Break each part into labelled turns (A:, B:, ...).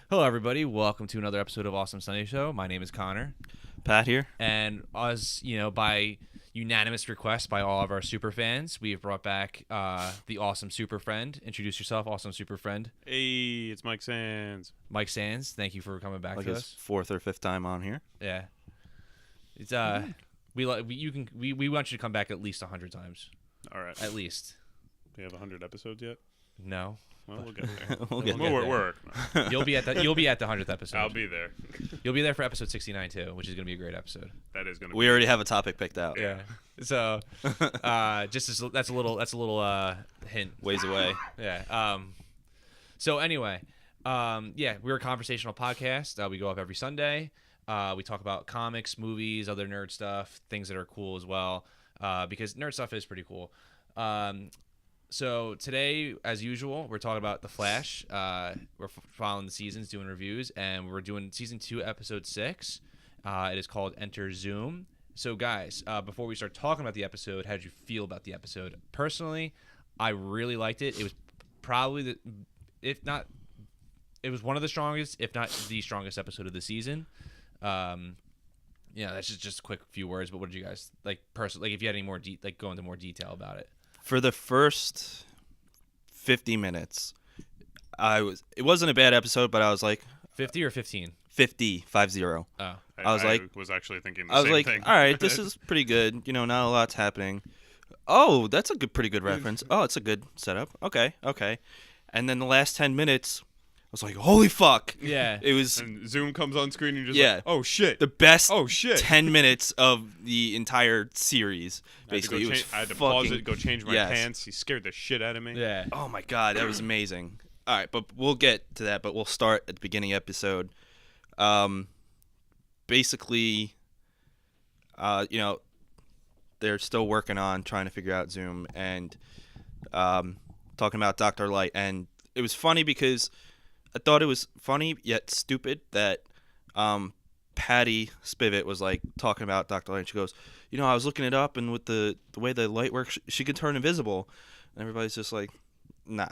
A: Hello, everybody. Welcome to another episode of Awesome Sunday Show. My name is Connor.
B: Pat here.
A: And as you know, by unanimous request by all of our super fans, we've brought back the awesome super friend. Introduce yourself, awesome super friend.
C: Hey, it's Mike Sands.
A: Mike Sands, thank you for coming back
B: Like
A: to
B: his
A: us.
B: fourth or fifth time on here.
A: Yeah. It's we want you to come back at least 100 times.
C: All right.
A: At least.
C: Do you have 100 episodes yet?
A: No.
C: Well, we'll get there.
B: We'll get
A: there.
C: We're
A: You'll be at the 100th episode.
C: I'll be there.
A: You'll be there for episode 69 too, which is going to be a great episode.
C: That is going to
B: We already have a topic picked out.
A: Yeah. So, that's a little hint.
B: Ways away.
A: Yeah. So anyway, we're a conversational podcast. We go up every Sunday. We talk about comics, movies, other nerd stuff, things that are cool as well. Because nerd stuff is pretty cool. So today, as usual, we're talking about The Flash. We're following the seasons, doing reviews, and we're doing season 2, episode 6. It is called Enter Zoom. So, guys, before we start talking about the episode, how did you feel about the episode? Personally, I really liked it. It was probably it was one of the strongest, if not the strongest episode of the season. That's just a quick few words. But what did you guys like personally? Like, if you had any more go into more detail about it.
B: For the first 50 minutes, it wasn't a bad episode, but I was like
A: 50 or 15?
B: 50.
A: Oh.
B: I was
C: actually thinking the same thing.
B: All right, this is pretty good. You know, not a lot's happening. Oh, that's a pretty good reference. Oh, it's a good setup. Okay. And then the last 10 minutes, I was like, holy fuck.
A: Yeah.
B: It was
C: And Zoom comes on screen and you're just
B: Yeah.
C: like, oh, shit.
B: the best
C: Oh, shit.
B: 10 minutes of the entire series. Basically,
C: I had to pause it, go change my
B: yes.
C: pants. He scared the shit out of me.
A: Yeah.
B: Oh my god, that was amazing. All right, but we'll get to that. But we'll start at the beginning episode. Basically, they're still working on trying to figure out Zoom and talking about Dr. Light. And it was funny because I thought it was funny yet stupid that Patty Spivot was like talking about Dr. Light. And she goes, I was looking it up, and with the way the light works, she could turn invisible. And everybody's just like, no,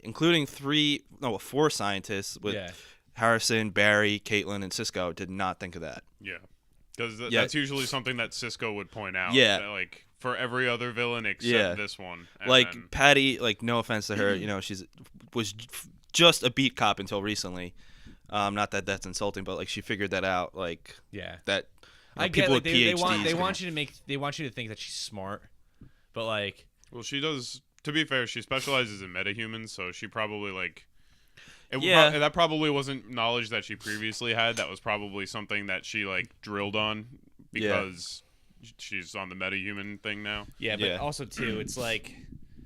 B: including 4 scientists with Harrison, Barry, Caitlin, and Cisco did not think of that.
C: Yeah. Because that's usually something that Cisco would point out.
B: Yeah.
C: That, like, for every other villain except this one. And
B: Like
C: then,
B: Patty, like no offense to her, was just a beat cop until recently. Not that that's insulting, but like she figured that out. Like that.
A: I
B: people
A: get
B: with PhDs.
A: they want you to think that she's smart, but like.
C: well, she does. To be fair, she specializes in metahumans, so she probably like. That probably wasn't knowledge that she previously had. That was probably something that she like drilled on because she's on the metahuman thing now.
A: Yeah, but also too, it's like.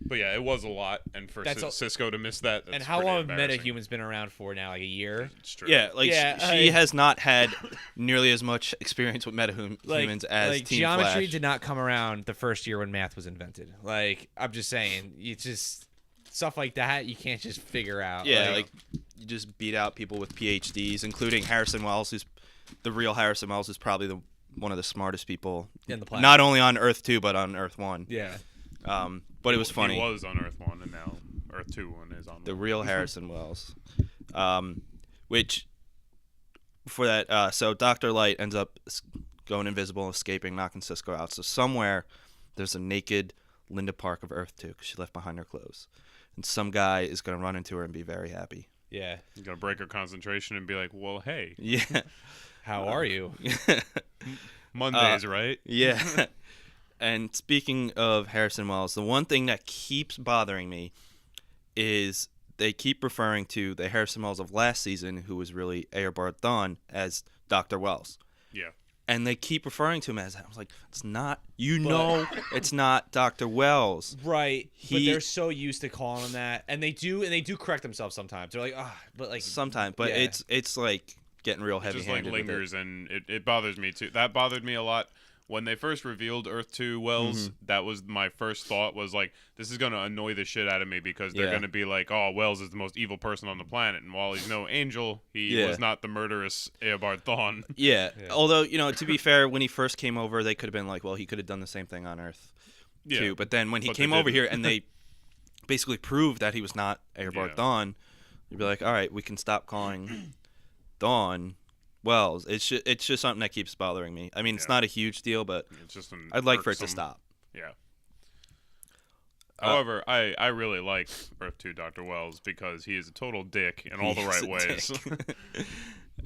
C: But yeah, it was a lot, and for Cisco to miss that. That's
A: and how long have
C: embarrassing.
A: metahumans been around for now? Like a year.
C: It's true.
B: Yeah, like she has not had nearly as much experience with metahumans as
A: like
B: Team
A: geometry
B: Flash.
A: did not come around the first year when math was invented. Like I'm just saying, it's just stuff like that you can't just figure out.
B: Yeah, like you just beat out people with PhDs, including Harrison Wells, who's the real Harrison Wells, is probably one of the smartest people
A: in the planet.
B: Not only on Earth 2, but on Earth 1.
A: Yeah.
B: But it was funny.
C: He was on Earth 1, and now Earth 2 is on
B: the real Harrison Wells. Which, for that, so Dr. Light ends up going invisible, escaping, knocking Cisco out. So somewhere there's a naked Linda Park of Earth 2 because she left behind her clothes. And some guy is going to run into her and be very happy.
A: Yeah.
C: He's going to break her concentration and be like, well, hey.
B: Yeah.
A: How are you?
C: Mondays, right?
B: Yeah. And speaking of Harrison Wells, the one thing that keeps bothering me is they keep referring to the Harrison Wells of last season, who was really Eobard Thawne, as Dr. Wells.
C: Yeah.
B: and they keep referring to him as that. I was like, it's not. It's not Dr. Wells.
A: Right. But they're so used to calling him that, and they do correct themselves sometimes. They're like, but like
B: sometimes, but
A: yeah.
B: it's like getting real
C: It
B: heavy
C: just like
B: handed.
C: lingers, and it bothers me too. That bothered me a lot when they first revealed Earth 2 Wells. That was my first thought, was like, this is gonna annoy the shit out of me, because they're gonna be like, oh, Wells is the most evil person on the planet, and while he's no angel, he was not the murderous Eobard Thawne.
B: Yeah. Although, to be fair, when he first came over, they could have been like, well, he could have done the same thing on Earth too. But then when he came over here and they basically proved that he was not Eobard Thawne, you'd be like, all right, we can stop calling Thawne Wells. It's just something that keeps bothering me. I mean, it's not a huge deal, but
C: It's just
B: I'd like for it to stop.
C: Yeah. However, I really like Earth 2 Dr. Wells, because he is a total dick in all the right ways.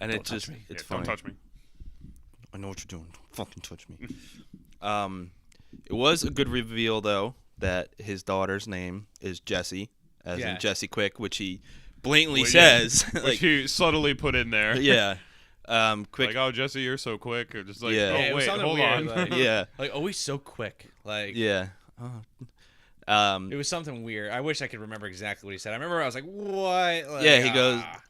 B: And it's funny.
C: Don't touch me.
B: I know what you're doing. Don't fucking touch me. It was a good reveal, though, that his daughter's name is Jessie, as in Jessie Quick, which he blatantly says.
C: Which he subtly put in there.
B: Yeah. Quick.
C: Like, oh, Jesse, you're so quick. Or just like,
B: Yeah.
C: oh, wait, hold on.
A: Like,
B: Yeah.
A: like, oh, he's so quick. Like,
B: Yeah.
A: it was something weird. I wish I could remember exactly what he said. I remember I was like, what? Like,
B: Yeah,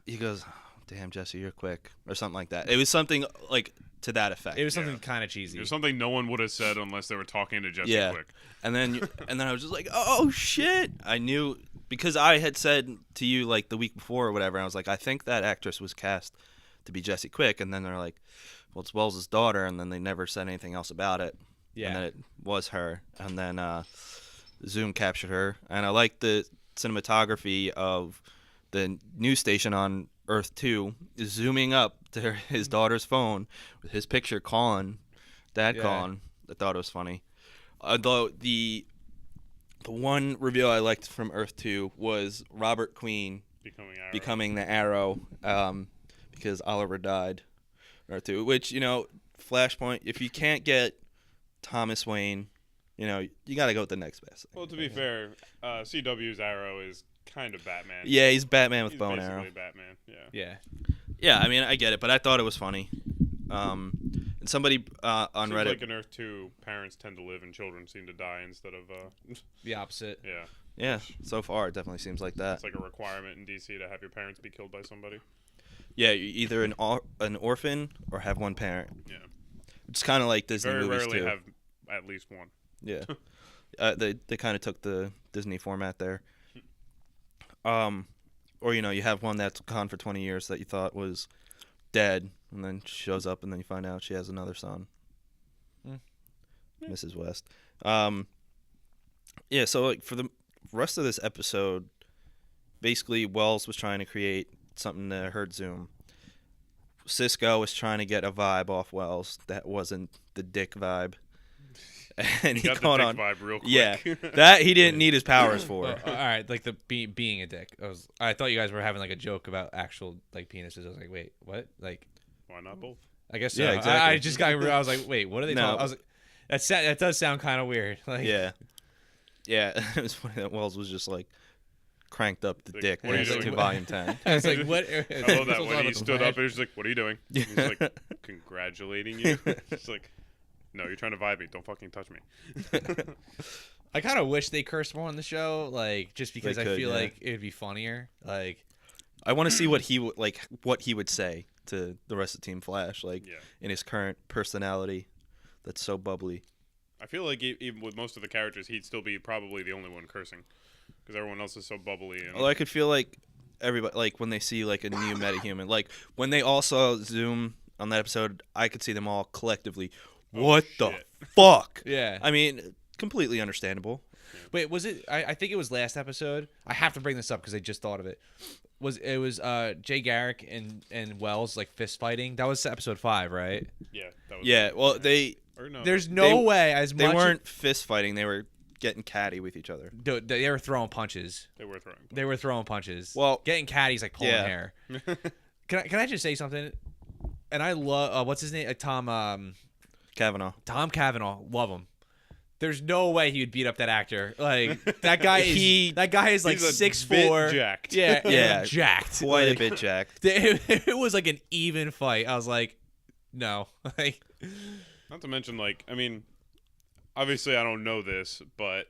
B: he goes, oh, damn, Jesse, you're quick, or something like that. It was something like to that effect.
A: It was something kind of cheesy.
C: It was something no one would have said unless they were talking to Jesse Quick.
B: And then I was just like, oh shit! I knew, because I had said to you like the week before or whatever. I was like, I think that actress was cast to be Jessie Quick, and then they're like, well, it's Wells' daughter, and then they never said anything else about it.
A: Yeah.
B: And then it was her, and then Zoom captured her, and I like the cinematography of the news station on Earth 2 is zooming up to his daughter's phone with his picture calling, dad calling. I thought it was funny. Although the one reveal I liked from Earth 2 was Robert Queen becoming the Arrow, because Oliver died. Earth 2, which, Flashpoint, if you can't get Thomas Wayne, you got to go with the next best thing.
C: Well, to be fair, CW's Arrow is kind of Batman.
B: Yeah, he's Batman with
C: He's
B: bow and
C: basically
B: arrow.
C: Batman, yeah.
A: Yeah.
B: Yeah, I mean, I get it, but I thought it was funny. And somebody on
C: Seems
B: Reddit...
C: like in Earth 2, parents tend to live and children seem to die instead of...
A: The opposite.
C: Yeah.
B: Yeah, so far it definitely seems like that.
C: It's like a requirement in DC to have your parents be killed by somebody.
B: Yeah, you're either an orphan or have one parent.
C: Yeah.
B: It's kind of like Disney
C: Very
B: movies,
C: rarely
B: too.
C: have at least one.
B: Yeah. They kind of took the Disney format there. Or, you have one that's gone for 20 years that you thought was dead, and then shows up, and then you find out she has another son. Mrs. West. Yeah, so like for the rest of this episode, basically Wells was trying to create something to hurt Zoom. Cisco was trying to get a vibe off Wells that wasn't the dick vibe. And he
C: got
B: caught
C: the
B: on.
C: dick vibe real quick.
B: Yeah, that he didn't need his powers for.
A: Well, all right, like the being a dick. I thought you guys were having like a joke about actual like penises. I was like, wait, what? Like,
C: Why not both?
A: I guess so.
B: Yeah, exactly.
A: I just got. I was like, wait, what are they
B: No.
A: talking? I was like, that does sound kind of weird. Like,
B: Yeah. It was funny that Wells was just like cranked up the
C: Like,
B: dick
C: what are you
B: to
C: doing?
B: volume 10.
A: I was like, what?
C: I love that when he stood up and he's like, "What are you doing?" And he's like, "Congratulating you." It's like, no, you're trying to vibe me. Don't fucking touch me.
A: I kind of wish they cursed more on the show, like just because
B: They
A: I
B: could,
A: feel
B: yeah.
A: like it'd be funnier. Like,
B: I want to see what he would say to the rest of Team Flash, like
C: Yeah.
B: in his current personality that's so bubbly.
C: I feel like even with most of the characters, he'd still be probably the only one cursing, because everyone else is so bubbly. And
B: Well, I could feel like everybody, like when they see like a new metahuman, like when they all saw Zoom on that episode, I could see them all collectively. What the
C: shit.
B: fuck?
A: yeah.
B: I mean, completely understandable.
A: Wait, was it? I think it was last episode. I have to bring this up because I just thought of it. It was Jay Garrick and Wells like fist fighting? That was episode 5, right?
C: yeah, that was
B: Yeah, well, they
C: or no,
A: There's no way as
B: they
A: much
B: weren't fist fighting; they were getting catty with each other.
A: they were throwing punches.
C: they were throwing.
A: They were throwing punches.
B: Well,
A: getting catties like pulling
B: yeah.
A: hair. Can I just say something? And I love what's his name? Tom
B: Kavanaugh.
A: Cavanaugh. Love him. There's no way he would beat up that actor. Like that guy is. That guy is like
C: He's a
A: 6'4".
C: bit jacked.
A: Yeah,
B: Yeah,
A: jacked.
B: Quite
A: Like,
B: a bit jacked.
A: It was like an even fight. I was like, No. Like,
C: Not to mention, like, I mean, obviously I don't know this, but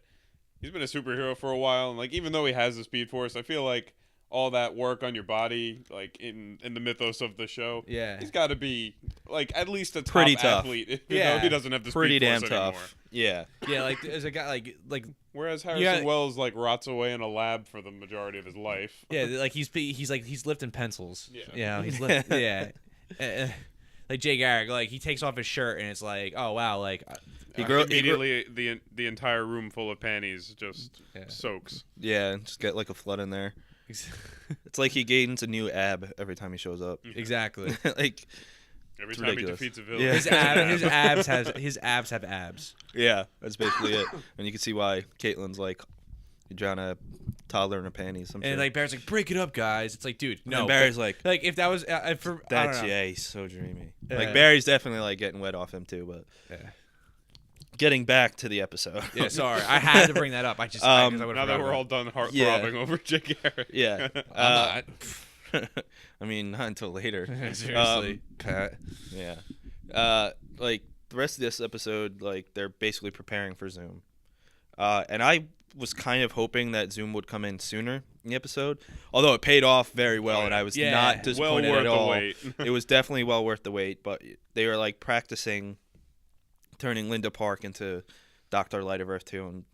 C: he's been a superhero for a while, and like, even though he has the Speed Force, I feel like all that work on your body, like in the mythos of the show,
A: yeah.
C: he's got to be like at least a top
B: Pretty tough.
C: athlete. Even
A: Yeah.
C: though he doesn't have the
B: Pretty
C: Speed
B: damn
C: Force
B: tough.
C: anymore.
B: Yeah.
A: Yeah, like there's a guy like
C: Whereas Harrison Wells like rots away in a lab for the majority of his life.
A: yeah, like he's lifting pencils.
C: Yeah.
A: You know, he's yeah. Like Jay Garrick, like he takes off his shirt and it's like, oh wow, like
C: Immediately the entire room full of panties just soaks.
B: Yeah, just get like a flood in there. It's like he gains a new ab every time he shows up.
A: Exactly.
B: Like
C: Every
B: It's
C: time
B: ridiculous.
C: he defeats a villain.
B: Yeah.
A: His abs have abs.
B: yeah, that's basically it. And you can see why Caitlin's like, you drown a toddler in her panties.
A: And like Barry's like, break it up, guys. It's like, dude, no.
B: and Barry's
A: but,
B: like,
A: like if that was for I
B: that's
A: don't know.
B: yeah, he's so dreamy.
A: Yeah.
B: Like Barry's definitely like getting wet off him too. But
A: Yeah.
B: getting back to the episode.
A: Yeah, sorry, I had to bring that up. I just I would've
C: Now that
A: forgotten
C: we're
A: about
C: all done
B: Yeah.
C: heart-throbbing over Jake Garrett.
B: yeah.
A: it. I'm
B: I mean, not until later.
A: not. Seriously.
B: Yeah. Like the rest of this episode, like they're basically preparing for Zoom. And I was kind of hoping that Zoom would come in sooner in the episode, although it paid off very well, and I was
A: Yeah.
B: not
C: Well
B: disappointed
C: worth
B: at
C: the
B: all.
C: wait.
B: It was definitely well worth the wait, but they were like practicing turning Linda Park into Dr. Light of Earth 2, and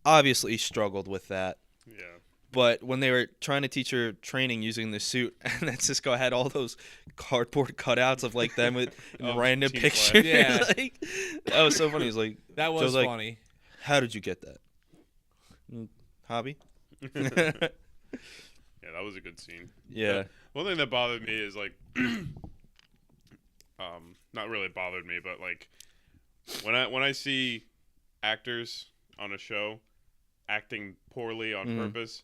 B: obviously struggled with that.
C: Yeah.
B: But when they were trying to teach her training using the suit, and then Cisco had all those cardboard cutouts of like them with
C: Of
B: random
C: Team
B: pictures.
C: Flash.
A: Yeah.
B: Like, that was so funny. He's like,
A: That was
B: Joe's like,
A: funny.
B: how did you get that? Hobby?
C: Yeah, that was a good scene.
B: Yeah.
C: One thing that bothered me is like, not really bothered me, but like, when I see actors on a show acting poorly on purpose,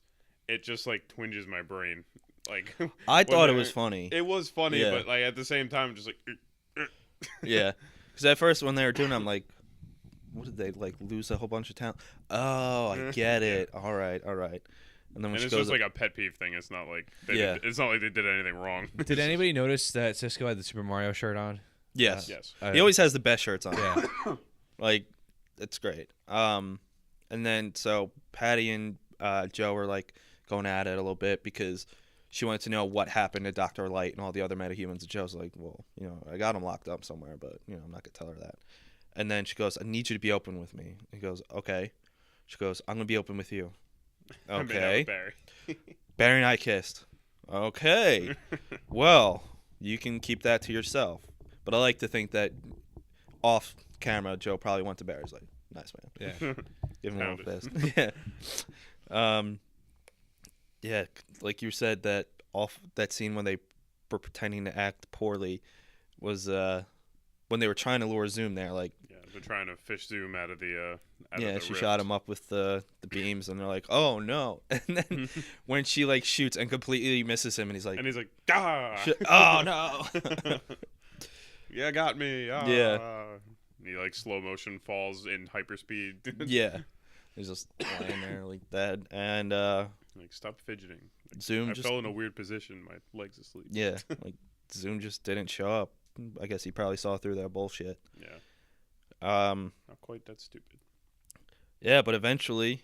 C: it just like twinges my brain. Like,
B: I thought it
C: they're-
B: was funny.
C: it was funny,
B: Yeah.
C: but like at the same time, just like,
B: Yeah. Because at first when they were doing it, I'm like, what did they, like, lose a whole bunch of talent? Oh, I get it. All right. And then when
C: and
B: she
C: it's
B: goes,
C: just like a pet peeve thing. It's not like
B: Yeah.
C: it's not like they did anything wrong.
A: Did anybody notice that Cisco had the Super Mario shirt on?
B: yes.
C: Yes.
B: He always has the best shirts on.
A: Yeah.
B: Like, it's great. And then so Patty and Joe were like going at it a little bit because she wanted to know what happened to Dr. Light and all the other metahumans. And Joe's like, well, you know, I got him locked up somewhere, but, you know, I'm not going to tell her that. And then she goes, I need you to be open with me. He goes, okay. She goes, I'm going to be open with you.
C: I made out
B: Okay.
C: with Barry.
B: Barry and I kissed. Okay. Well, you can keep that to yourself. But I like to think that off camera, Joe probably went to Barry's like, nice man.
A: Yeah.
B: Give him a little
C: Pound
B: fist. Yeah. Yeah, like you said, that scene when they were pretending to act poorly was when they were trying to lure Zoom there. Like,
C: Yeah, they're trying to fish Zoom out of the.
B: yeah,
C: of the
B: she
C: rift.
B: shot him up with the beams, and they're like, "Oh no!" And then when she like shoots and completely misses him, and he's like,
C: And he's like, "Ah,
B: "Oh no!"
C: yeah, got me." Ah.
B: Yeah.
C: He like slow motion falls in hyperspeed.
B: Yeah, he's just lying there like that, and
C: Like, stop fidgeting.
B: Zoom
C: I
B: just
C: fell in a weird position. My legs asleep.
B: yeah, like Zoom just didn't show up. I guess he probably saw through that bullshit.
C: Yeah, not quite that stupid.
B: Yeah, but eventually,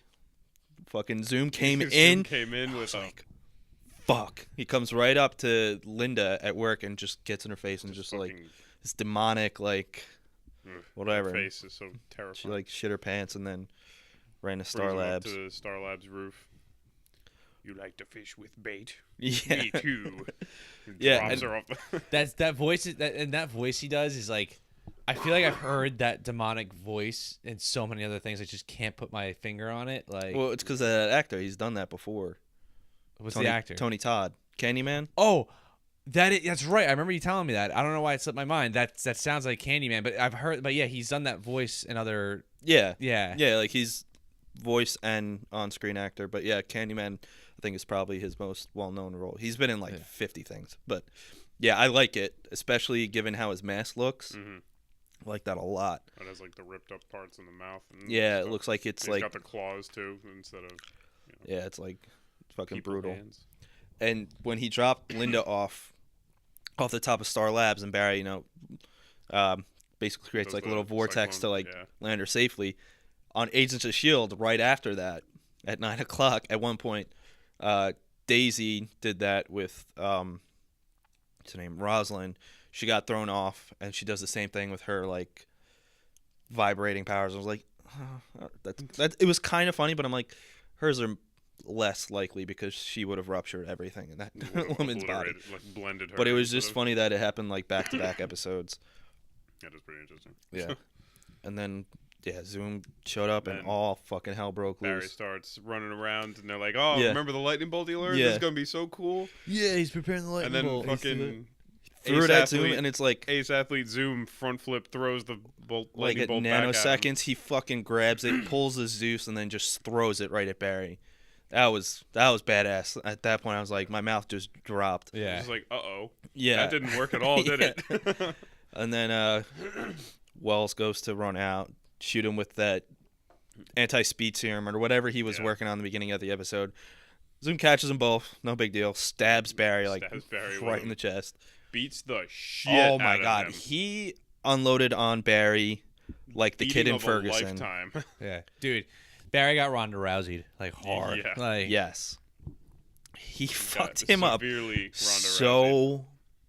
B: fucking Zoom came
C: Zoom
B: in.
C: came in with a
B: Like, fuck. He comes right up to Linda at work and just gets in her face and just like
C: fucking-
B: this demonic like
C: ugh,
B: whatever.
C: Her face is so terrifying.
B: She like shit her pants and then ran to
C: Brings
B: Star
C: him up
B: Labs.
C: to the Star Labs roof. You like to fish with bait?
B: Yeah.
C: Me too.
B: Yeah,
C: Drops
B: and-
C: her off.
A: that voice that voice he does is like, I feel like I've heard that demonic voice in so many other things. I just can't put my finger on it. Like,
B: Well, it's because of that actor. He's done that before.
A: what's
B: Tony,
A: the actor?
B: Tony Todd. Candyman?
A: Oh, that's right. I remember you telling me that. I don't know why it slipped my mind. That sounds like Candyman, but I've heard. But yeah, he's done that voice in other.
B: Yeah.
A: Yeah.
B: Yeah, like he's voice and on-screen actor. But yeah, Candyman, I think, is probably his most well-known role. He's been in like 50 things. But yeah, I like it, especially given how his mask looks.
C: Mhm.
B: I like that a lot.
C: It has like the ripped up parts in the mouth. And
B: Yeah, it
C: stuff.
B: looks like it's
C: He's
B: like,
C: got the claws too, instead of
B: yeah, it's like fucking
C: people
B: brutal.
C: hands.
B: And when he dropped Linda off off the top of Star Labs, and Barry, basically creates
C: Does
B: like a
C: the
B: little vortex
C: cyclone,
B: to
C: yeah.
B: land her safely. On Agents of S.H.I.E.L.D., right after that, at 9 o'clock, at one point, Daisy did that with, what's her name, Rosalind. She got thrown off, and she does the same thing with her, like, vibrating powers. I was like, it was kind of funny, but I'm like, hers are less likely because she would have ruptured everything in that woman's body.
C: Like blended her.
B: But it was
C: instead
B: just
C: of-
B: funny that it happened like back-to-back episodes.
C: That is pretty interesting.
B: Yeah. And then, Zoom showed up and
C: Then
B: all fucking hell broke
C: Barry
B: loose.
C: starts running around, and they're like, "Oh,
B: Yeah.
C: remember the lightning bolt he learned?
B: Yeah.
C: This is gonna be so cool."
A: Yeah, he's preparing the
C: And then fucking
B: Threw it at Zoom, and it's like
C: Ace Athlete Zoom front flip throws the bolt,
B: like
C: lightning
B: at
C: bolt back at him.
B: nanoseconds, he fucking grabs it, pulls the Zeus, and then just throws it right at Barry. That was badass. At that point, I was like, my mouth just dropped.
A: Yeah.
C: It's like, uh-oh.
B: Yeah.
C: That didn't work at all, did it?
B: And then Wells goes to run out, shoot him with that anti-speed serum or whatever he was
C: Yeah.
B: working on in the beginning of the episode. Zoom catches them both, no big deal. Stabs Barry
C: Stabs Barry
B: right
C: with
B: in the chest.
C: Beats the shit
B: Oh my
C: out
B: god,
C: of him.
B: he unloaded on Barry like the kid
C: Beating
B: in
C: of a
B: Ferguson.
C: lifetime.
A: Yeah, dude. Barry got Ronda Rousey'd like hard.
C: Yeah.
A: Like
B: Yes, he
C: Got
B: fucked him up
C: severely Ronda Rousey.
B: so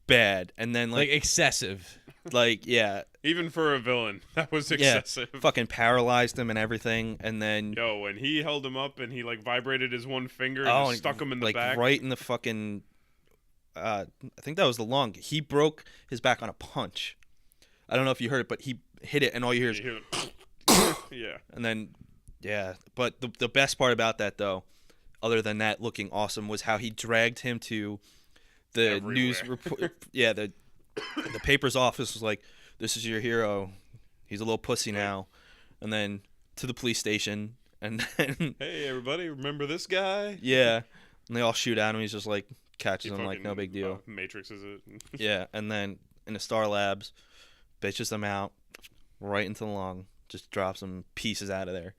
B: bad, and then
A: like excessive.
B: yeah,
C: Even for a villain, that was excessive.
B: fucking paralyzed him and everything, and then
C: Yo, when he held him up and he like vibrated his one finger and
B: and
C: just stuck him in the
B: like
C: back.
B: right in the fucking. I think that was the lung. He broke his back on a punch. I don't know if you heard it, but he hit it, and all you hear is,
C: You hear yeah.
B: and then, yeah. But the best part about that, though, other than that looking awesome, was how he dragged him to the news
C: Everywhere.
B: report. Yeah, the paper's office was like, "This is your hero. He's a little pussy now," and then to the police station, and then
C: Hey, everybody, remember this guy?
B: yeah, and they all shoot at him. He's just like catches
C: He
B: them like no
C: fucking,
B: big deal.
C: Matrixes it.
B: Yeah, and then in the Star Labs, bitches them out right into the lung, just drops them pieces out of there.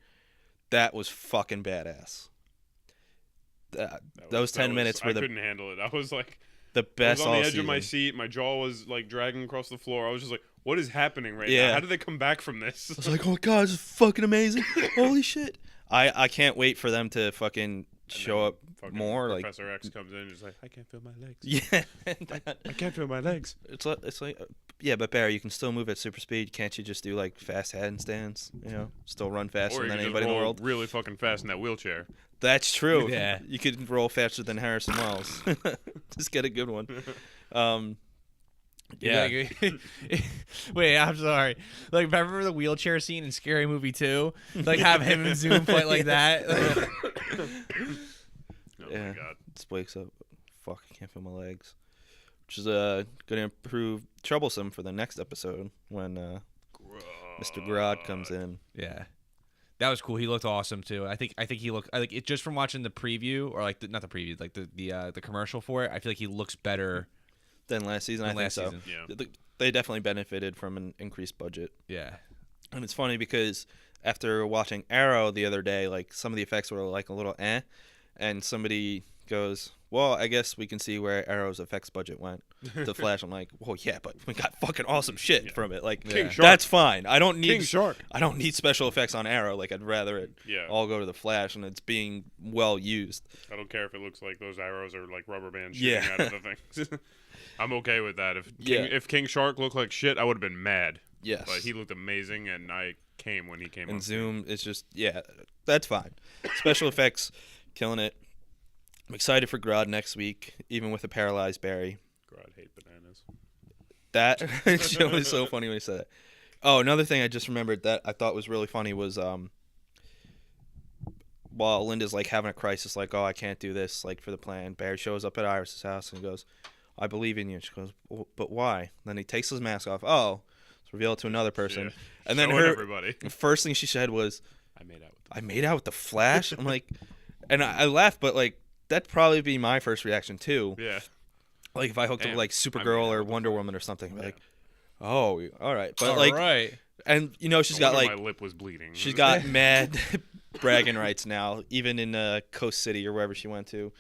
B: That was fucking badass. Those 10 minutes were
C: I
B: the
C: couldn't handle it. I was like,
B: best
C: I was on
B: all
C: the edge of my
B: season.
C: seat. My jaw was like dragging across the floor. I was just like, what is happening right
B: Yeah.
C: now? How did they come back from this?
B: I was like, oh my god, this is fucking amazing. Holy shit. I can't wait for them to fucking show up
C: Fucking
B: more. Like,
C: Professor X comes in and is like, I can't feel my legs.
B: yeah.
C: I can't feel my legs.
B: It's like, yeah, but Barry, you can still move at super speed. Can't you just do like fast handstands? You know, still run faster
C: Or you
B: than
C: can just
B: anybody in the
C: roll
B: world.
C: really fucking fast in that wheelchair.
B: That's true.
A: Yeah.
B: You could roll faster than Harrison Wells. Just get a good one. Yeah.
A: Like, wait, I'm sorry. Like, remember the wheelchair scene in Scary Movie 2? Like, have him and Zoom fight like that?
C: Oh
B: Yeah.
C: my god.
B: Just wakes up. Fuck, I can't feel my legs. Which is going to prove troublesome for the next episode when Mr. Grodd comes in.
A: Yeah. That was cool. He looked awesome too. I think he looked like it just from watching the preview or like not the preview, like the commercial for it. I feel like he looks better
B: Then last season,
A: than
B: I think
A: last
B: so.
A: season.
C: Yeah.
B: They definitely benefited from an increased budget.
A: Yeah.
B: And it's funny because after watching Arrow the other day, like some of the effects were like a little and somebody goes, well, I guess we can see where Arrow's effects budget went to Flash. I'm like, well, yeah, but we got fucking awesome shit from it. Like,
A: King
C: Shark.
B: that's fine. I don't need
C: King Shark.
B: I don't need special effects on Arrow. Like, I'd rather it
C: Yeah.
B: all go to the Flash and it's being well used.
C: I don't care if it looks like those arrows are like rubber bands shooting
B: Yeah.
C: out of the things. I'm okay with that.
B: Yeah.
C: If King Shark looked like shit, I would have been mad.
B: Yes.
C: But he looked amazing, and I came when he came
B: And
C: up.
B: Zoom is just, yeah, that's fine. Special effects, killing it. I'm excited for Grodd next week, even with a paralyzed Barry.
C: God, I hate bananas.
B: That show is so funny when he said that. Oh, another thing I just remembered that I thought was really funny was while Linda's like having a crisis, like, oh, I can't do this, like for the plan. Barry shows up at Iris's house and goes, I believe in you. She goes, well, but why? Then he takes his mask off. Oh, it's revealed to another person.
C: Yeah.
B: And then
C: Showing
B: her
C: everybody.
B: the first thing she said was,
C: I made out with
B: I made out with the Flash. I'm like, and I laughed, but like that'd probably be my first reaction too.
C: Yeah.
B: Like if I hooked up
C: Damn,
B: with like
C: I
B: Supergirl
C: made out
B: or
C: with the
B: Wonder
C: Flash.
B: Woman or something,
C: Yeah.
B: like, oh, all right, but
A: All
B: like,
A: right.
B: and you know she's
C: No
B: got
C: wonder
B: like
C: my lip was bleeding.
B: she's got mad bragging rights now, even in Coast City or wherever she went to.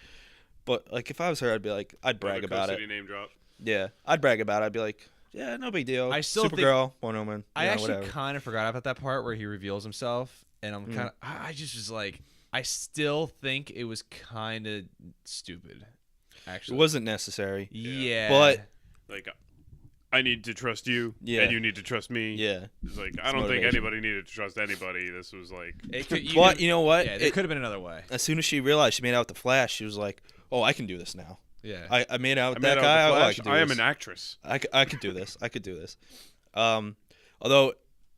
B: But like if I was her, I'd be like, I'd brag
C: Another
B: about
C: Coast
B: it.
C: City name drop.
B: Yeah, I'd brag about it. I'd be like, yeah, no big deal.
A: I still think-
B: Supergirl, Wonder Woman.
A: I
B: yeah,
A: actually
B: whatever.
A: kind of forgot about that part where he reveals himself, and I'm kind of I just was like, I still think it was kind of stupid.
B: It
A: Actually,
B: wasn't necessary.
A: yeah,
B: But
C: Like, I need to trust you,
B: Yeah.
C: and you need to trust me.
B: yeah.
C: It's like I don't think
B: motivation.
C: anybody needed to trust anybody. This was like,
A: it could,
B: But you know what?
A: Yeah, there could have been another way.
B: As soon as she realized she made out with the Flash, she was like, "Oh, I can do this now.
A: Yeah,
B: I made out
C: I
B: with
C: made
B: that
C: out
B: guy.
C: with the
B: Oh, I
C: Flash.
B: can do
C: I am
B: this.
C: an actress.
B: I could do this. I could do this." Although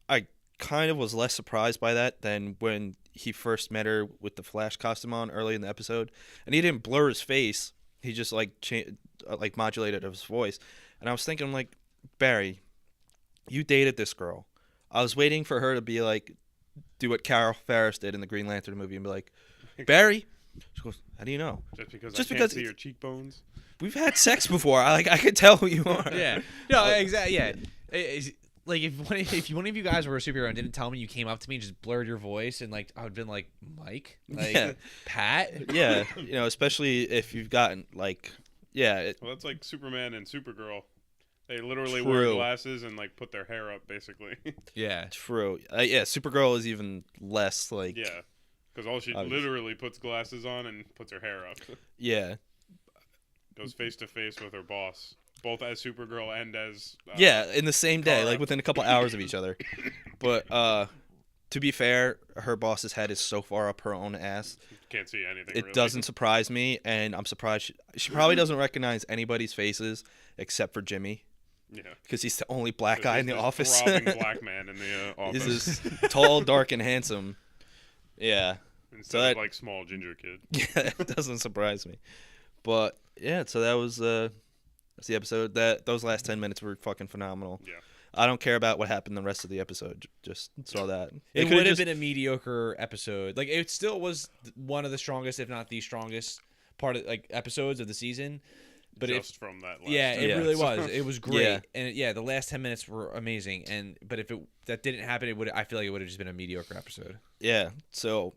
B: I kind of was less surprised by that than when he first met her with the Flash costume on early in the episode, and he didn't blur his face. He just like modulated his voice, and I was thinking like, Barry, you dated this girl. I was waiting for her to be like, do what Carol Ferris did in the Green Lantern movie and be like, Barry. She goes, how do you know?
C: Just because
B: Just
C: I can't
B: because
C: see
B: it's-
C: your cheekbones.
B: We've had sex before. I could tell who you are.
A: yeah, no, exactly. Yeah, like if one of you guys were a superhero and didn't tell me, you came up to me and just blurred your voice, and like I would have been like, Mike, like
B: Yeah.
A: Pat.
B: Yeah, especially if you've gotten like, yeah,
C: Well, that's like Superman and Supergirl. They literally
B: True.
C: wear glasses and like put their hair up, basically.
A: Yeah,
B: true. Yeah, Supergirl is even less like,
C: Yeah, because all she
B: Obvious.
C: literally puts glasses on and puts her hair up.
B: yeah,
C: Goes face to face with her boss, both as Supergirl and as
B: yeah, in the same day,
C: Kara.
B: like within a couple hours of each other. But to be fair, her boss's head is so far up her own ass.
C: Can't see anything.
B: It
C: really.
B: doesn't surprise me, and I'm surprised she probably doesn't recognize anybody's faces except for Jimmy,
C: Yeah.
B: because he's the only black guy in the
C: This
B: office.
C: throbbing black man in the office
B: He's this tall, dark, and handsome. Yeah.
C: instead
B: that-
C: of like small ginger kid.
B: Yeah, it doesn't surprise me. But yeah, so that's the episode. Those last 10 minutes were fucking phenomenal.
C: Yeah.
B: I don't care about what happened the rest of the episode. Just saw that.
A: it
B: could've
A: would have
B: just-
A: been a mediocre episode. Like it still was one of the strongest, if not the strongest, part of like episodes of the season. But
C: Just from that. Last
A: yeah, it
B: Yeah.
A: really was. It was great,
B: Yeah.
A: and yeah, the last 10 minutes were amazing. But if that didn't happen, I feel like it would have just been a mediocre episode.
B: Yeah. So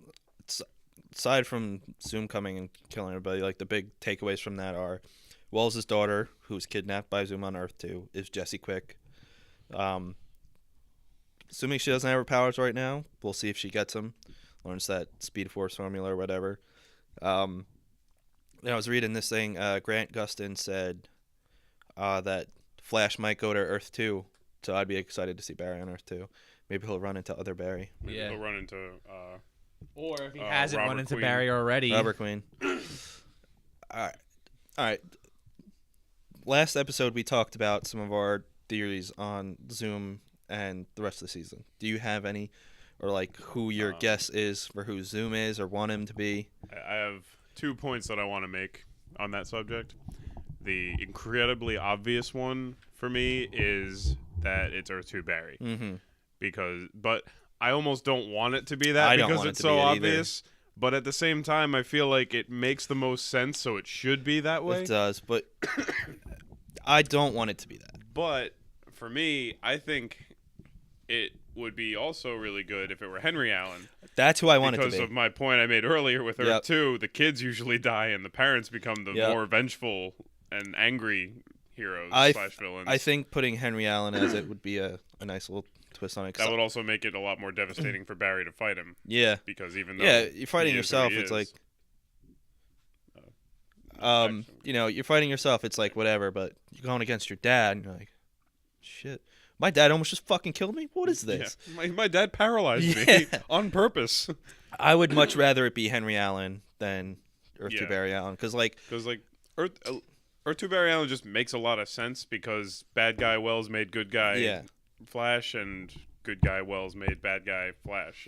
B: aside from Zoom coming and killing everybody, like the big takeaways from that are Wells' daughter, who's kidnapped by Zoom on Earth 2, is Jessie Quick. Assuming she doesn't have her powers right now, we'll see if she gets them. Learns that Speed Force formula or whatever. I was reading this thing. Grant Gustin said that Flash might go to Earth 2, so I'd be excited to see Barry on Earth 2. Maybe he'll run into other Barry.
C: Maybe
A: Yeah.
C: he'll run into.
A: Or if he
C: Uh,
A: hasn't run
C: Robert
A: into
C: Queen.
A: Barry already,
B: Robert Queen. All right. Last episode, we talked about some of our theories on Zoom and the rest of the season. Do you have any, or like who your guess is for who Zoom is, or want him to be?
C: I have 2 points that I want to make on that subject. The incredibly obvious one for me is that it's Earth 2 Barry.
B: Mm-hmm.
C: But I almost don't want it to be that
B: I don't
C: because
B: want it
C: it's
B: to
C: so
B: be it either.
C: obvious. But at the same time, I feel like it makes the most sense, so it should be that way.
B: It does, but I don't want it to be that.
C: But for me, I think it would be also really good if it were Henry Allen.
B: That's who I want it
C: Because
B: to be.
C: of my point I made earlier with Earth
B: Yep.
C: 2, the kids usually die and the parents become the
B: Yep.
C: more vengeful and angry heroes slash villains.
B: I think putting Henry Allen as it would be a nice little twist on it. 'cause
C: that would also make it a lot more devastating for Barry to fight him.
B: yeah.
C: Because even though
B: Yeah, you're fighting
C: he is who
B: yourself.
C: he
B: It's
C: is,
B: like,
C: actually-
B: you're fighting yourself. It's like whatever, but you're going against your dad, and you're like, shit, my dad almost just fucking killed me. What is this?
C: Yeah. My dad paralyzed me
B: Yeah.
C: on purpose.
B: I would much rather it be Henry Allen than Earth
C: Yeah.
B: 2 Barry Allen, because like,
C: Because like Earth 2 Barry Allen just makes a lot of sense because bad guy Wells made good guy
B: Yeah.
C: Flash and good guy Wells made bad guy Flash.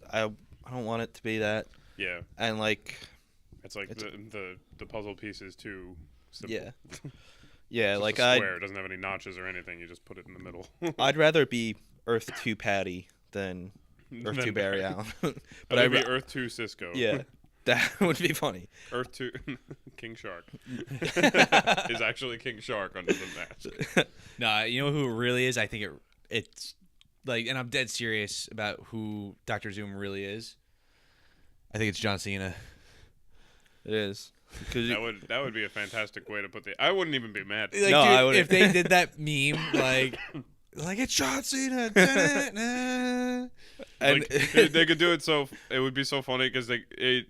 B: I don't want it to be that,
C: Yeah,
B: and like,
C: it's like the puzzle piece is too simple.
B: yeah, yeah,
C: It's
B: like
C: a square. It doesn't have any notches or anything. You just put it in the middle.
B: I'd rather it be Earth 2 Patty than Earth 2 Barry Allen.
C: But
B: but
C: I'd be
B: ra-
C: Earth 2 Cisco.
B: yeah, that would be funny.
C: Earth 2 King Shark is actually King Shark under the mask.
A: nah, you know who it really is? I think it's like, and I'm dead serious about who Dr. Zoom really is. I think it's John Cena.
B: It is.
C: That would be a fantastic way to put it. I wouldn't even be mad.
A: Like,
B: No, I
A: dude,
B: wouldn't.
A: if they did that meme, like it's John Cena.
B: And
C: Like, they could do it so it would be so funny because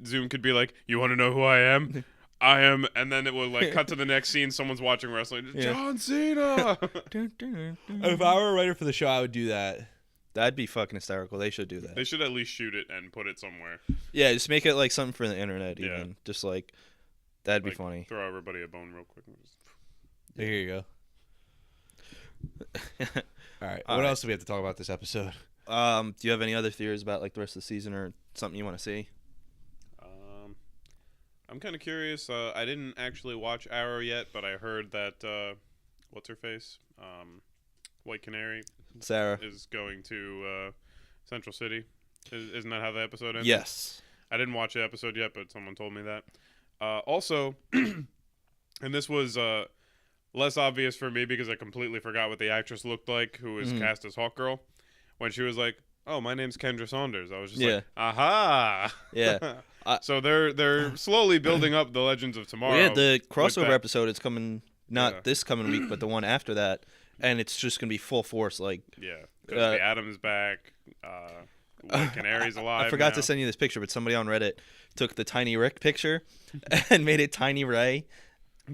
C: Zoom could be like, "You want to know who I am? I am," and then it would like cut to the next scene. Someone's watching wrestling.
B: Yeah.
C: John Cena.
A: If I were a writer for the show, I would do that.
B: That'd be fucking hysterical. They should do that.
C: They should at least shoot it and put it somewhere.
B: Yeah, just make it like something for the internet.
C: Yeah.
B: Even just like that'd be
C: Like,
B: funny.
C: Throw everybody a bone real quick.
A: Here you go. All right.
B: All
A: What
B: right.
A: else do we have to talk about this episode?
B: Do you have any other theories about like the rest of the season or something you want to see?
C: I'm kind of curious. I didn't actually watch Arrow yet, but I heard that what's her face, White Canary,
B: Sarah.
C: is going to Central City. Isn't that how the episode ended?
B: Yes.
C: I didn't watch the episode yet, but someone told me that. Also, and this was less obvious for me because I completely forgot what the actress looked like who was cast as Hawkgirl. When she was like, "Oh, my name's Kendra Saunders," I was just like, "Aha!"
B: Yeah.
C: So they're slowly building up the Legends of Tomorrow.
B: Well, yeah, the
C: with
B: crossover
C: that.
B: episode is coming not
C: Yeah.
B: this coming week, but the one after that, and it's just gonna be full force. Like
C: Yeah, because the Atom's back. White Canary's alive.
B: I forgot
C: now.
B: to send you this picture, but somebody on Reddit took the Tiny Rick picture and made it Tiny Ray.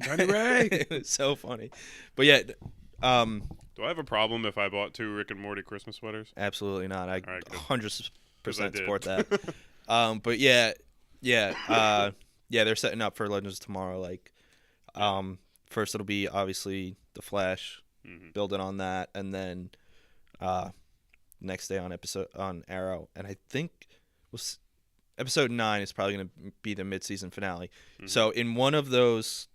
C: Tiny Ray.
B: It was so funny, but yeah,
C: Do I have a problem if I bought 2 Rick and Morty Christmas sweaters?
B: absolutely not. I
C: All right, good.
B: 100%
C: 'Cause I did.
B: support that. But yeah, they're setting up for Legends of Tomorrow. Like, first it'll be obviously the Flash, building on that, and then next day on Arrow, and I think episode 9 is probably gonna be the mid-season finale. So in one of those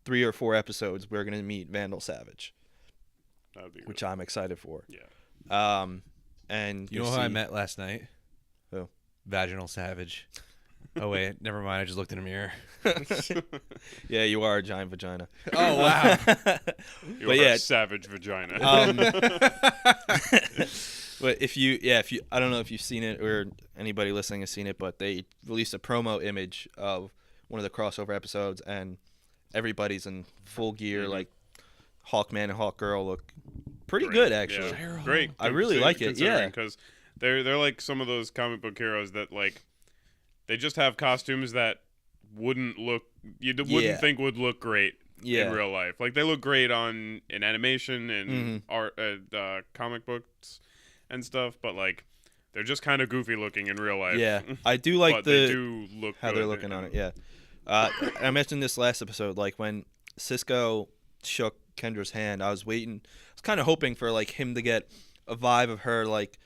B: 3 or 4 episodes, we're gonna meet Vandal Savage,
C: That would be good.
B: which I'm excited for.
C: Yeah.
B: And
A: You know
B: you'll
A: who I
B: see-
A: met last night?
B: Who?
A: Vaginal Savage. Oh wait, never mind. I just looked in a mirror.
B: Yeah, you are a giant vagina.
A: Oh wow.
C: You
B: But
C: are
B: yeah,
C: a savage vagina.
B: but if you, I don't know if you've seen it or anybody listening has seen it, but they released a promo image of one of the crossover episodes, and everybody's in full gear, like Hawkman and Hawkgirl look pretty
C: Great.
B: good, actually.
C: Yeah. Great.
B: I really like it, yeah.
C: Because they're like some of those comic book heroes that like they just have costumes that wouldn't
B: Yeah.
C: think would look great
B: Yeah.
C: in real life. Like they look great in animation and
B: Mm-hmm.
C: art, comic books and stuff, but like they're just kind of goofy looking in real life.
B: Yeah, I do like
C: but they
B: the
C: do look
B: how
C: good
B: they're looking on it. Yeah, I mentioned this last episode. Like when Cisco shook Kendra's hand, I was kind of hoping for like him to get a vibe of her like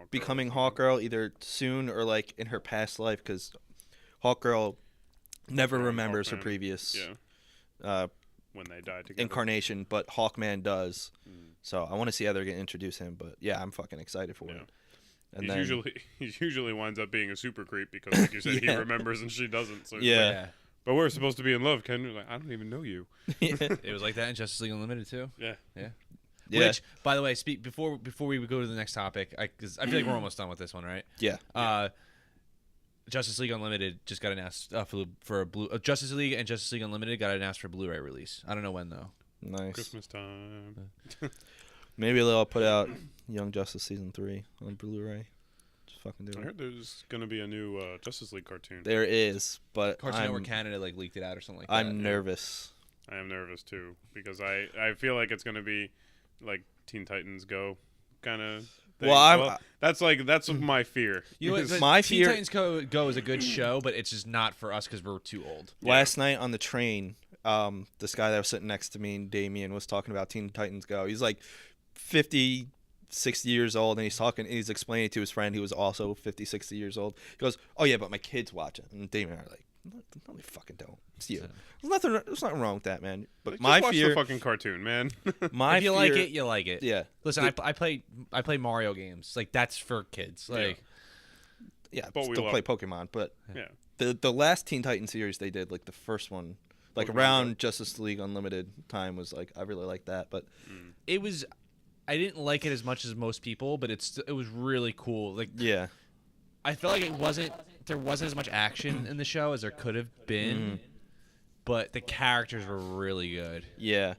C: becoming
B: Hawkgirl either soon or like in her past life, because Hawkgirl never remembers her
C: Hawkman.
B: previous
C: Yeah. When they die together.
B: incarnation, but Hawkman does. So I want to see how they're gonna introduce him. But yeah, I'm fucking excited for
C: Yeah.
B: it. And
C: He
B: then
C: usually winds up being a super creep because, like you said, he
B: Yeah.
C: remembers and she doesn't. So it's
B: Yeah.
C: like, but we're supposed to be in love. Kendra, like, I don't even know you.
A: It was like that in Justice League Unlimited too.
C: Yeah.
B: Yeah.
A: Which, by the way, before we go to the next topic, because I feel like we're almost done with this one, right?
B: Yeah.
A: Justice League Unlimited just got announced for a blue. Justice League and Justice League Unlimited got announced for Blu-ray release. I don't know when though.
B: Nice.
C: Christmas time.
B: Maybe they'll put out Young Justice season 3 on Blu-ray. Just fucking do
C: I
B: it.
C: heard there's gonna be a new Justice League cartoon.
B: There is, but
A: Cartoon
B: I'm,
A: Network Canada like leaked it out or something like that.
B: I'm nervous.
C: I am nervous too because I feel like it's gonna be like Teen Titans Go kind of.
B: Well,
C: that's my fear.
A: You know what?
C: Is-
B: My
A: Teen
B: fear-
A: Titans Go is a good show, but it's just not for us because we're too old.
B: Last night on the train, this guy that was sitting next to me, Damien, was talking about Teen Titans Go. He's like 50, 60 years old, and he's explaining to his friend who was also 50, 60 years old. He goes, "Oh yeah, but my kids watch it." And Damien and I are like, "No, they fucking don't. It's you. There's nothing wrong with that, man." But
C: Like,
B: my
C: just watch
B: fear,
C: the fucking cartoon, man.
B: my
A: If you
B: fear,
A: like it, you like it.
B: yeah,
A: Listen, I play Mario games. Like that's for kids. Like
B: yeah,
C: But we
B: still
C: love
B: play
C: it.
B: Pokemon, but
C: yeah.
B: the last Teen Titans series they did, like the first one, like
C: Pokemon
B: around
C: Go.
B: Justice League Unlimited time, was like I really liked that. But
A: it was. I didn't like it as much as most people, but it was really cool. Like
B: yeah,
A: I felt like it wasn't there wasn't as much action in the show as there could have been, but the characters were really good.
B: Yeah.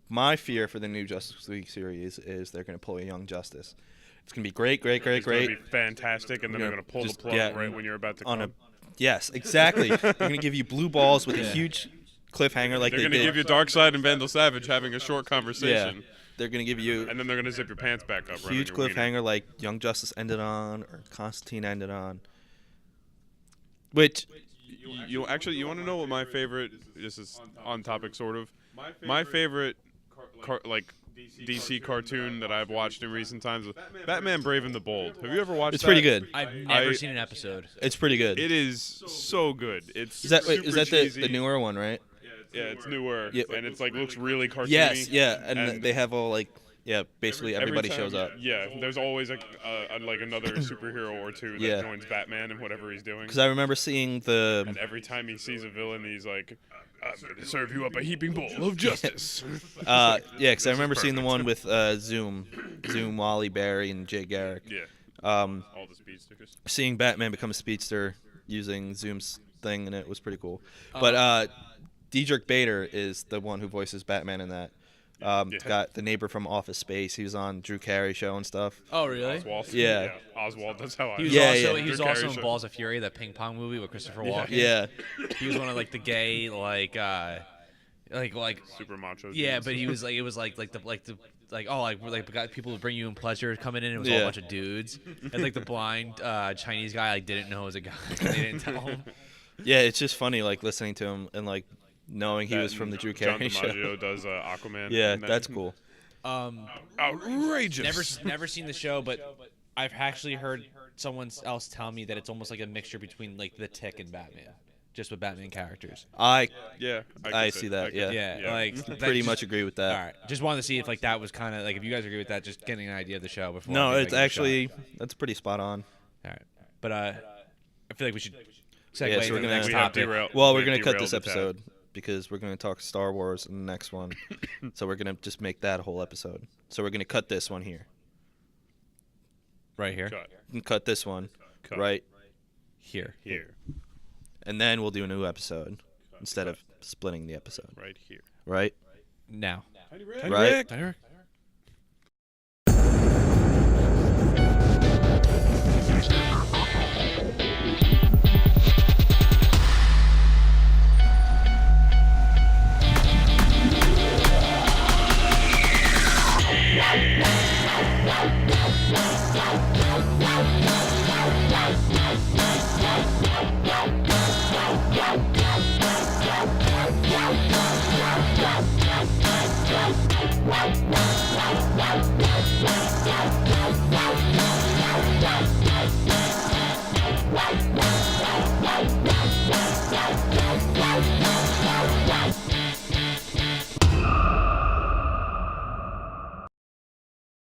B: My fear for the new Justice League series is they're going to pull a Young Justice. It's going to be great.
C: It's going to be fantastic, and then they're going to pull the
B: Just
C: plug
B: get
C: right when you're about to
B: on
C: come.
B: Yes, exactly. They're going to give you blue balls with a huge cliffhanger like
C: They're
B: they
C: going to
B: did.
C: give you Darkseid and Vandal Savage having a short conversation.
B: Yeah. They're going to give you
C: And then they're going to zip your pants back up.
B: huge
C: right when you're reading.
B: cliffhanger like Young Justice ended on or Constantine ended on. Which
C: You want to know what my favorite? This is on topic, sort of. My favorite, DC cartoon that I've watched in recent times is Batman: Brave and the Bold. Have you ever watched?
B: it's pretty good.
A: I've never seen an episode.
B: It's pretty good.
C: It is so good. It's
B: Is that
C: super
B: the
C: cheesy.
B: newer one, right?
C: Yeah, it's newer,
B: Yeah.
C: and it's like looks really cartoony.
B: Yes, yeah, and,
C: And
B: they have all like basically
C: Every
B: everybody
C: time-
B: shows up.
C: Yeah, there's always like another superhero or two that
B: Yeah.
C: joins Batman and whatever he's doing.
B: Because I remember seeing the
C: And every time he sees a villain, he's like, "I'm going to serve you up a heaping bowl of justice."
B: because I remember seeing the one with Zoom, Wally, Barry, and Jay Garrick.
C: Yeah,
B: All
C: all the speed stickers.
B: seeing Batman become a speedster using Zoom's thing, and it was pretty cool. But Diedrich Bader is the one who voices Batman in that.
C: Yeah.
B: Got the neighbor from Office Space. He was on Drew Carey show and stuff.
A: Oh, really?
C: Oswald.
B: Yeah.
C: Oswald. That's how I.
A: He was
B: Yeah,
A: also
B: yeah.
A: he was
C: Drew
A: also
C: Carey
A: in
C: show.
A: Balls of Fury, that ping pong movie with Christopher Walken.
B: Yeah,
A: He was one of like the gay like
C: Super macho.
A: yeah,
C: dudes.
A: but he was like people would bring you in pleasure coming in. It was all
B: Yeah.
A: a bunch of dudes, and like the blind Chinese guy like didn't know it was a guy. They didn't tell him.
B: yeah. It's just funny like listening to him and like knowing he
C: That
B: was from the
C: and
B: Drew
C: John
B: Carey show.
C: DiMaggio does Aquaman.
B: Yeah,
C: in that.
B: that's cool.
C: outrageous.
A: Never seen the show, but I've actually heard someone else tell me that it's almost like a mixture between like The Tick and Batman, just with Batman characters.
C: Yeah,
B: I see that,
C: get
B: yeah.
A: Yeah, like that
B: Pretty
A: just-
B: much agree with
A: All
B: that.
A: right, just wanted to see if like that was kind of like if you guys agree with that, just getting an idea of the show before.
B: No,
A: I
B: it's
A: give it a
B: actually
A: shot.
B: that's pretty spot on.
A: All right, but I feel like we should segue
B: Yeah, so
A: into
B: we're
A: the
B: gonna-
A: next
B: We
C: have
A: topic.
C: derailed-
B: Well,
C: we
B: we're gonna cut
C: derailed
B: this
C: the tab.
B: episode because we're gonna talk Star Wars in the next one. So we're gonna just make that a whole episode. So we're gonna cut this one here.
A: Right here,
C: Cut.
B: And cut this one
C: Cut.
B: right,
A: here.
C: Here.
B: and then we'll do a new episode instead of splitting the episode.
C: Right here.
B: Right.
A: Now.
B: Right.
A: Tyler?
D: Wow.